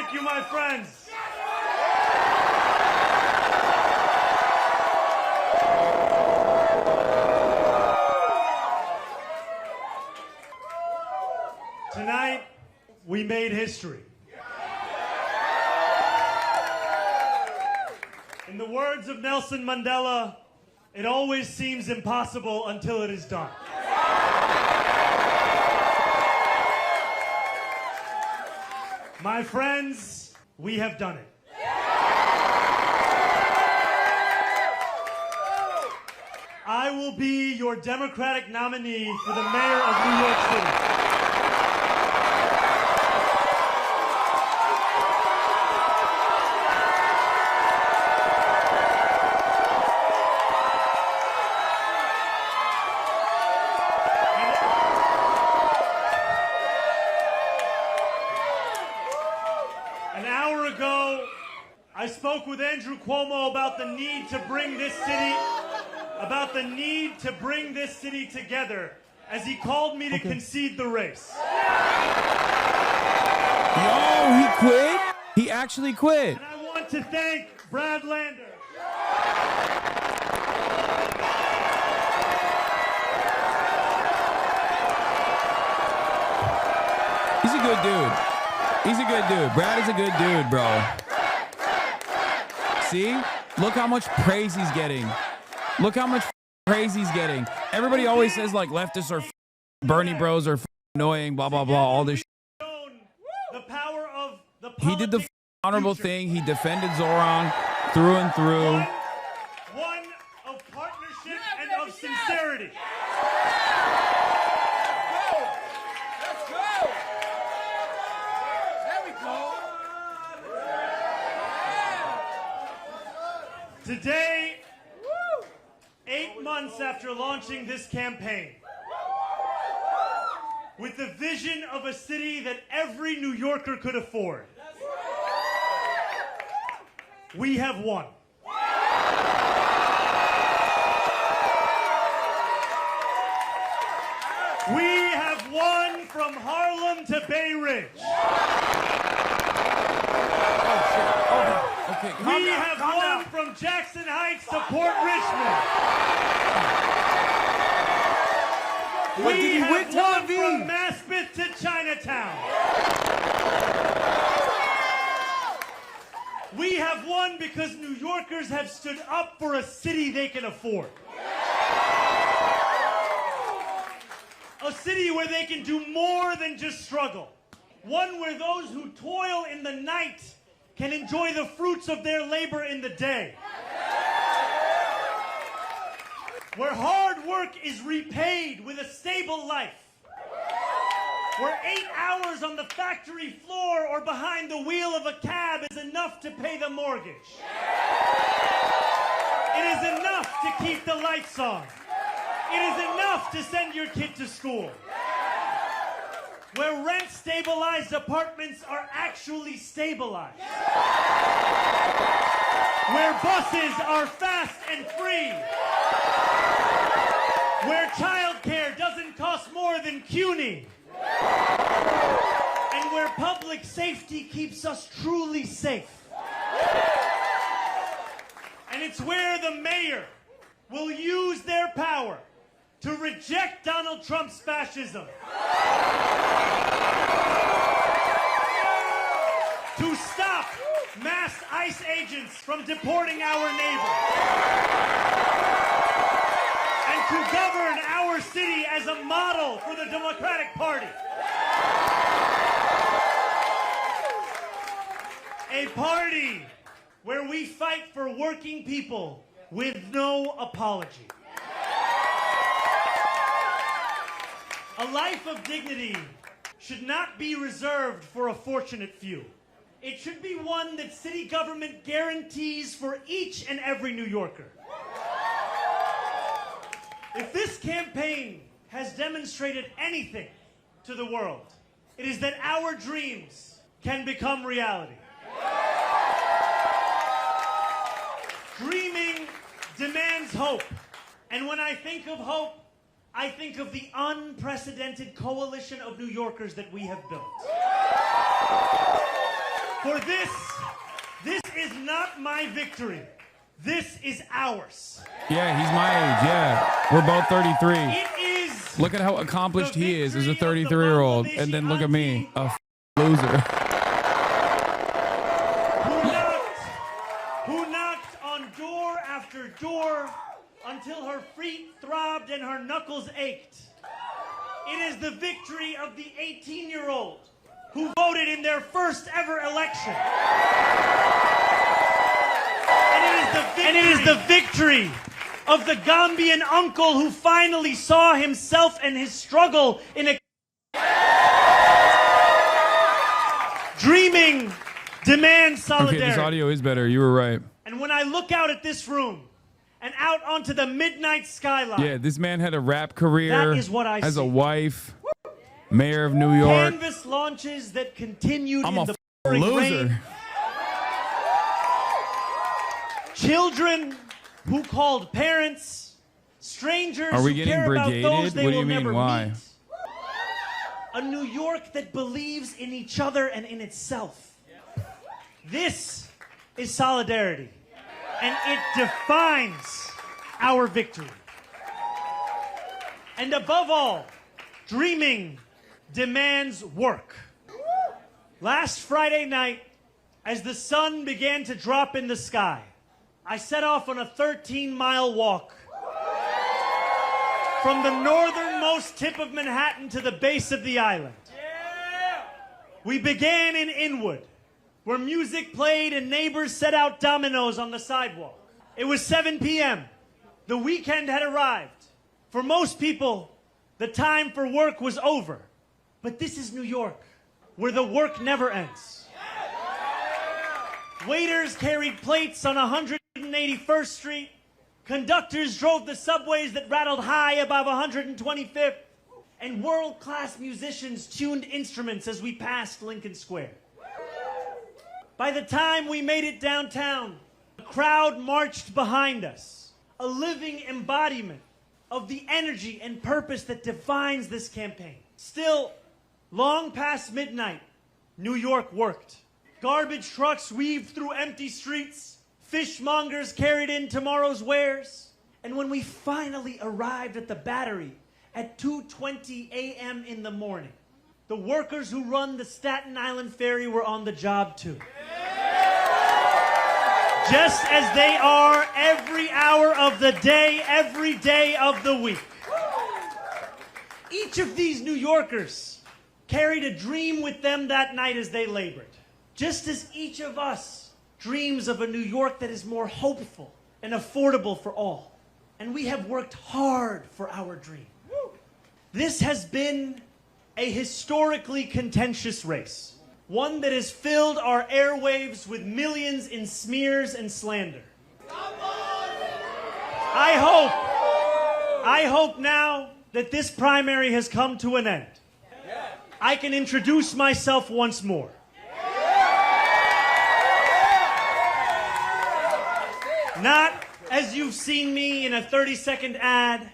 Thank you, my friends. Tonight, we made history. In the words of Nelson Mandela, it always seems impossible until it is done. My friends, we have done it. I will be your Democratic nominee for the mayor of New York City. An hour ago, I spoke with Andrew Cuomo about the need to bring this city, together, as he called me to concede the race. Yo, he quit? He actually quit. And I want to thank Brad Lander. He's a good dude. He's a good dude. Brad is a good dude, bro. See? Look how much praise he's getting. Look how much praise he's getting. Everybody always says, like, leftists are Bernie bros are annoying, blah, blah, blah, all this shit. He did the honorable thing. He defended Zohran through and through. One of partnership and of sincerity. Let's go. There we go. Today, 8 months after launching this campaign, with the vision of a city that every New Yorker could afford, we have won. We have won from Harlem to Bay Ridge. Okay, We have won from Jackson Heights to Port Richmond. We have won from Maspeth to Chinatown. We have won because New Yorkers have stood up for a city they can afford. A city where they can do more than just struggle. One where those who toil in the night can enjoy the fruits of their labor in the day. Where hard work is repaid with a stable life. Where 8 hours on the factory floor or behind the wheel of a cab is enough to pay the mortgage. It is enough to keep the lights on. It is enough to send your kid to school. Where rent-stabilized apartments are actually stabilized. Where buses are fast and free. Where childcare doesn't cost more than CUNY. And where public safety keeps us truly safe. And it's where the mayor will use their power to reject Donald Trump's fascism. To stop mass ICE agents from deporting our neighbors. And to govern our city as a model for the Democratic Party. A party where we fight for working people with no apology. A life of dignity should not be reserved for a fortunate few. It should be one that city government guarantees for each and every New Yorker. If this campaign has demonstrated anything to the world, it is that our dreams can become reality. Dreaming demands hope. And when I think of hope, I think of the unprecedented coalition of New Yorkers that we have built. For this is not my victory. This is ours. Yeah, he's my age. Yeah, we're both 33. It is. Look at how accomplished the he is as a victory of the 33-year-old, Bangladeshi and then look at me, auntie a loser. who knocked on door after door until her feet throbbed and her knuckles ached. It is the victory of the 18-year-old who voted in their first ever election. And it is the victory of the Gambian uncle who finally saw himself and his struggle in a dreaming demands solidarity. Okay, this audio is better. You were right. And when I look out at this room and out onto the midnight skyline, Yeah, this man had a rap career. That is what I has see. a wife, mayor of New York. canvas launches that continued I'm in a the pouring loser. rain, children who called parents, strangers Are we who getting care about brigaded? those they What do will you mean, never why? meet. A New York that believes in each other and in itself. This is solidarity, and it defines our victory. And above all, dreaming demands work. Last Friday night, as the sun began to drop in the sky, I set off on a 13-mile walk from the northernmost tip of Manhattan to the base of the island. We began in Inwood, where music played and neighbors set out dominoes on the sidewalk. It was 7 p.m. The weekend had arrived. For most people, the time for work was over. But this is New York, where the work never ends. Waiters carried plates on 181st Street. Conductors drove the subways that rattled high above 125th. And world-class musicians tuned instruments as we passed Lincoln Square. By the time we made it downtown, a crowd marched behind us, a living embodiment of the energy and purpose that defines this campaign. Still, long past midnight, New York worked. Garbage trucks weaved through empty streets, fishmongers carried in tomorrow's wares, and when we finally arrived at the Battery at 2:20 a.m. in the morning, the workers who run the Staten Island Ferry were on the job too. Just as they are every hour of the day, every day of the week. Each of these New Yorkers carried a dream with them that night as they labored. Just as each of us dreams of a New York that is more hopeful and affordable for all. And we have worked hard for our dream. This has been a historically contentious race. One that has filled our airwaves with millions in smears and slander. I hope now that this primary has come to an end, I can introduce myself once more. Not as you've seen me in a 30-second ad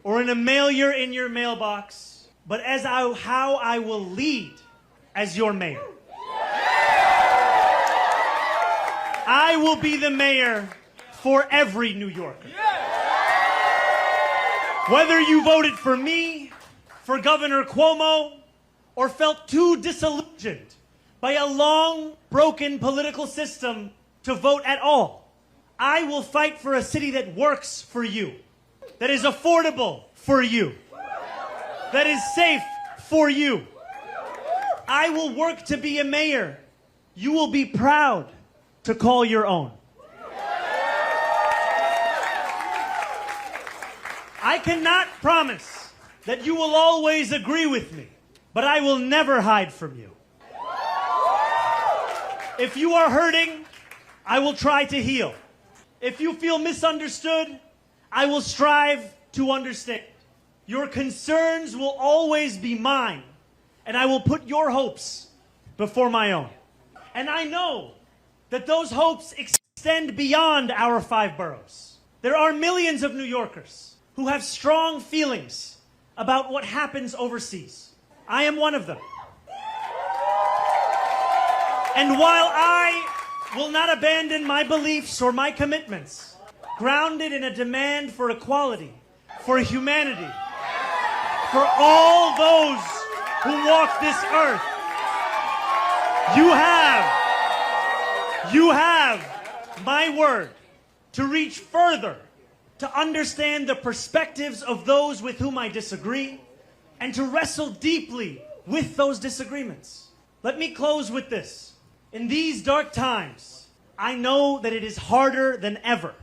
or in a mailer in your mailbox, but as how I will lead as your mayor. I will be the mayor for every New Yorker. Whether you voted for me, for Governor Cuomo, or felt too disillusioned by a long, broken political system to vote at all, I will fight for a city that works for you, that is affordable for you, that is safe for you. I will work to be a mayor you will be proud to call your own. I cannot promise that you will always agree with me, but I will never hide from you. If you are hurting, I will try to heal. If you feel misunderstood, I will strive to understand. Your concerns will always be mine, and I will put your hopes before my own. And I know that those hopes extend beyond our 5 boroughs. There are millions of New Yorkers who have strong feelings about what happens overseas. I am one of them. And while I will not abandon my beliefs or my commitments, grounded in a demand for equality, for humanity, for all those who walk this earth, you have my word to reach further, to understand the perspectives of those with whom I disagree, and to wrestle deeply with those disagreements. Let me close with this. In these dark times, I know that it is harder than ever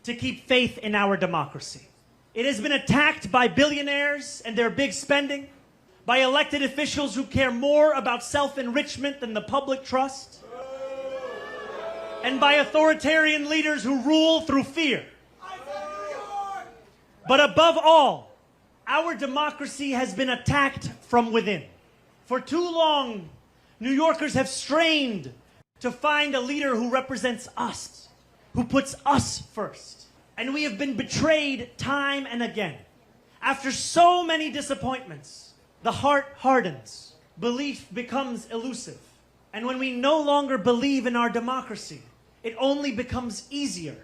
to keep faith in our democracy. It has been attacked by billionaires and their big spending, by elected officials who care more about self-enrichment than the public trust, and by authoritarian leaders who rule through fear. But above all, our democracy has been attacked from within. For too long, New Yorkers have strained to find a leader who represents us, who puts us first. And we have been betrayed time and again. After so many disappointments, the heart hardens, belief becomes elusive. And when we no longer believe in our democracy, it only becomes easier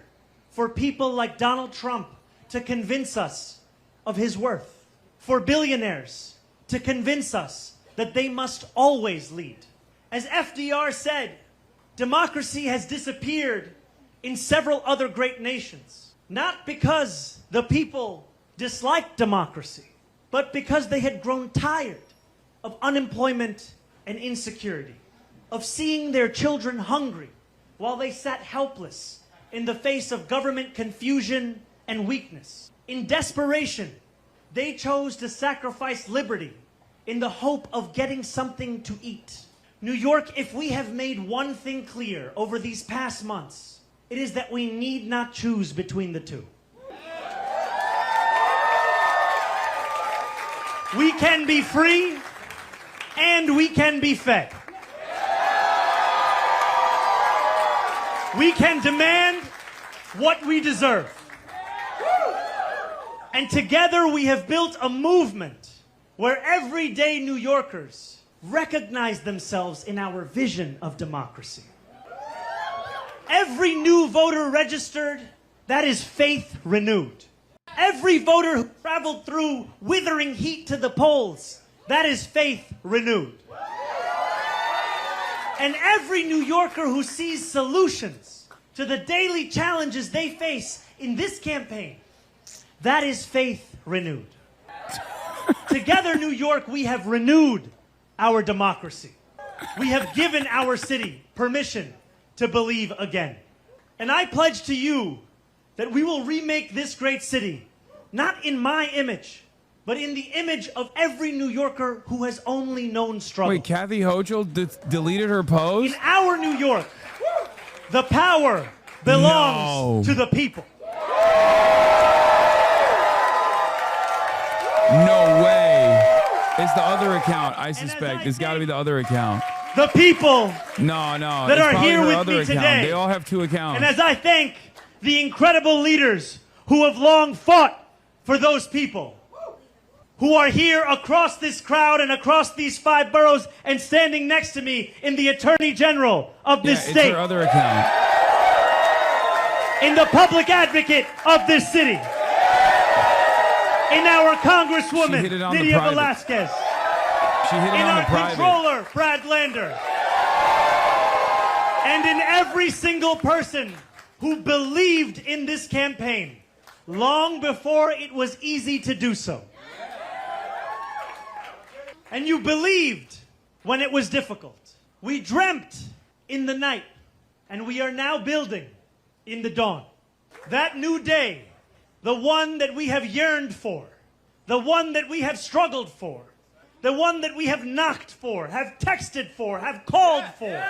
for people like Donald Trump to convince us of his worth, for billionaires to convince us that they must always lead. As FDR said, democracy has disappeared in several other great nations, not because the people disliked democracy, but because they had grown tired of unemployment and insecurity, of seeing their children hungry while they sat helpless in the face of government confusion and weakness. In desperation, they chose to sacrifice liberty in the hope of getting something to eat. New York, if we have made one thing clear over these past months, it is that we need not choose between the two. We can be free and we can be fed. We can demand what we deserve. And together we have built a movement where everyday New Yorkers recognize themselves in our vision of democracy. Every new voter registered, that is faith renewed. Every voter who traveled through withering heat to the polls, that is faith renewed. And every New Yorker who sees solutions to the daily challenges they face in this campaign, that is faith renewed. Together, New York, we have renewed our democracy. We have given our city permission to believe again. And I pledge to you that we will remake this great city, not in my image, but in the image of every New Yorker who has only known struggle. Wait, Kathy Hochul deleted her post? In our New York, the power belongs to the people. No way. It's the other account, I suspect. It's got to be the other account. The people No, that are probably here her with other me account. today. They all have two accounts. And as I thank the incredible leaders who have long fought for those people, who are here across this crowd and across these 5 boroughs and standing next to me in the Attorney General of this It's state, her other account. in the Public Advocate of this city, in our Congresswoman, She hit it on the Lydia private. Velasquez, She hit it in on our the private. Controller, Brad Lander, and in every single person who believed in this campaign long before it was easy to do so. And you believed when it was difficult. We dreamt in the night, and we are now building in the dawn. That new day, the one that we have yearned for, the one that we have struggled for, the one that we have knocked for, have texted for, have called for,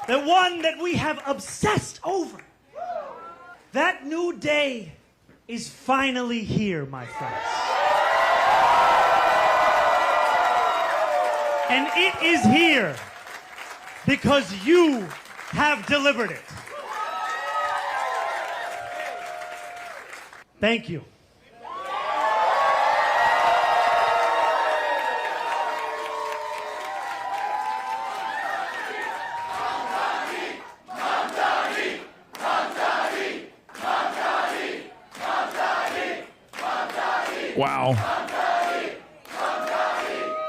the one that we have obsessed over. That new day is finally here, my friends. And it is here because you have delivered it. Thank you. Wow.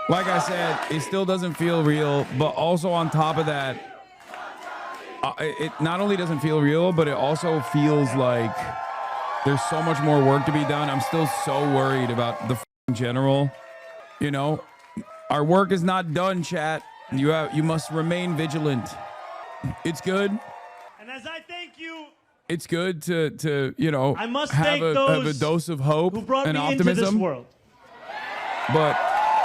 Like I said, it still doesn't feel real, but also on top of that, it not only doesn't feel real, but it also feels like there's so much more work to be done. I'm still so worried about the general. You know, our work is not done, chat. You must remain vigilant. It's good. And as I thank you, it's good to you know, I must have thank a those dose of hope who brought and me optimism. into this world. But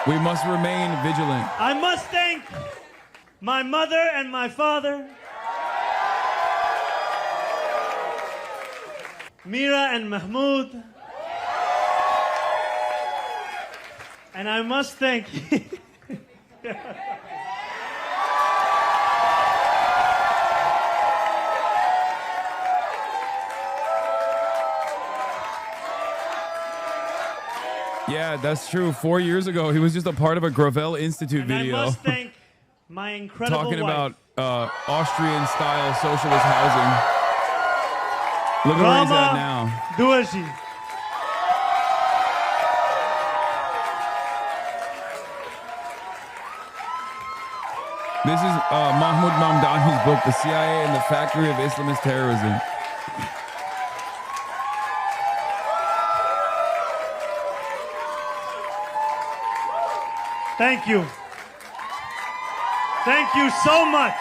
we must remain vigilant. I must thank my mother and my father, Mira and Mahmoud, and I must thank Yeah, that's true. 4 years ago, he was just a part of a Gravel Institute and video. I must thank my incredible talking wife, about Austrian-style socialist housing. Look at where he's at now. Duaji. This is Mahmoud Mamdani's book, The CIA and the Factory of Islamist Terrorism. Thank you. Thank you so much.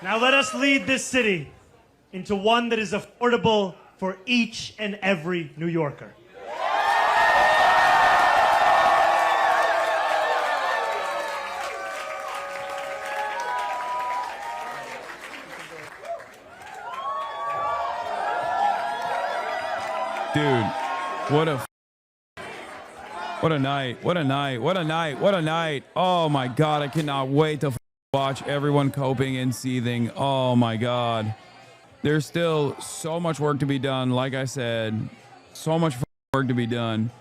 Now let us lead this city into one that is affordable for each and every New Yorker. Dude, what a night. What a night. What a night. What a night. Oh my God. I cannot wait to watch everyone coping and seething. Oh my God. There's still so much work to be done. Like I said, so much work to be done.